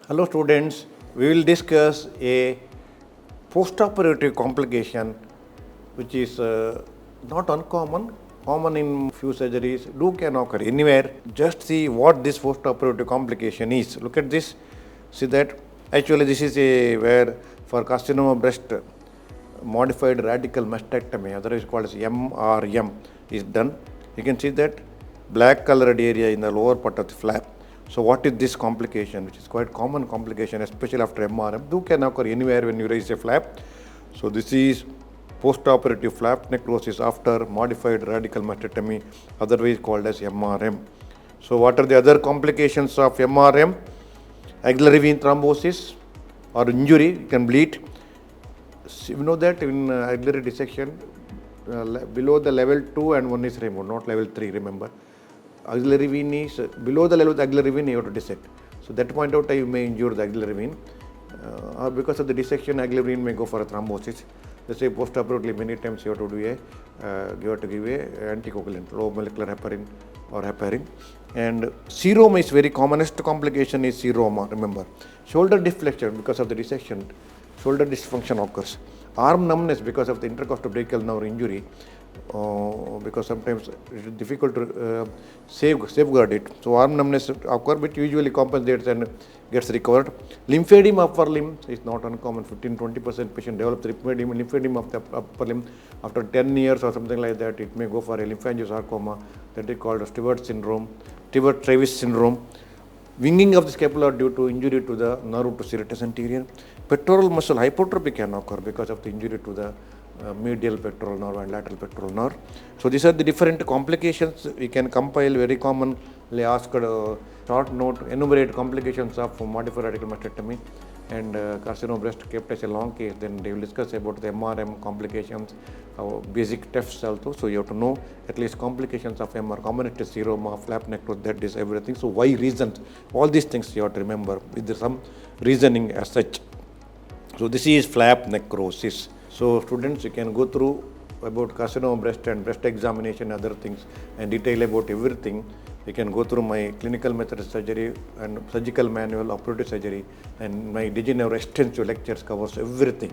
Hello students, we will discuss a post-operative complication which is not uncommon, common in few surgeries, can occur anywhere. Just see what this post-operative complication is. Look at this, see that actually this is a where for carcinoma breast modified radical mastectomy, otherwise called as MRM, is done. You can see that black colored area in the lower part of the flap. So what is this complication, which is quite common complication, especially after MRM, can occur anywhere when you raise a flap. So this is post-operative flap necrosis after modified radical mastectomy, otherwise called as MRM. So what are the other complications of MRM? Axillary vein thrombosis or injury, you can bleed. You know that in axillary dissection, below the level 2 and 1 is removed, not level 3, remember. Axillary vein is below the level of the axillary vein, you have to dissect. So that point of time you may injure the axillary vein, or because of the dissection, axillary vein may go for a thrombosis. Let's say post-operatively many times you have to do give a anticoagulant, low molecular heparin or heparin. And seroma is very commonest complication is seroma, remember. Shoulder deflection because of the dissection, shoulder dysfunction occurs. Arm numbness because of the intercostal brachial nerve injury, because sometimes it is difficult to safeguard it. So arm numbness occurs, but usually compensates and gets recovered. Lymphedema upper limb is not uncommon. 15-20% patient develops lymphedema of the upper limb after 10 years or something like that. It may go for a lymphangiosarcoma, that is called Stewart syndrome, Stewart-Travis syndrome. Winging of the scapula due to injury to the nerve to serratus anterior. Pectoral muscle hypertrophy can occur because of the injury to the medial pectoral nerve and lateral pectoral nerve. So these are the different complications. We can compile very commonly asked short note, enumerate complications of modified radical mastectomy and carcinoma breast kept as a long case. Then they will discuss about the MRM complications, basic tests also. So you have to know at least complications of MR, commonest seroma, flap necrosis, that is everything. So why reasons, all these things you have to remember with some reasoning as such. So this is flap necrosis. So students, you can go through about carcinoma breast and breast examination, other things, and detail about everything. You can go through my clinical method of surgery and surgical manual, operative surgery, and my DigiNeuro extensive lectures covers everything.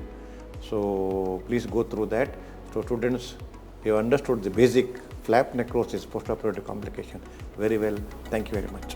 So please go through that. So students, you understood the basic flap necrosis post-operative complication very well. Thank you very much.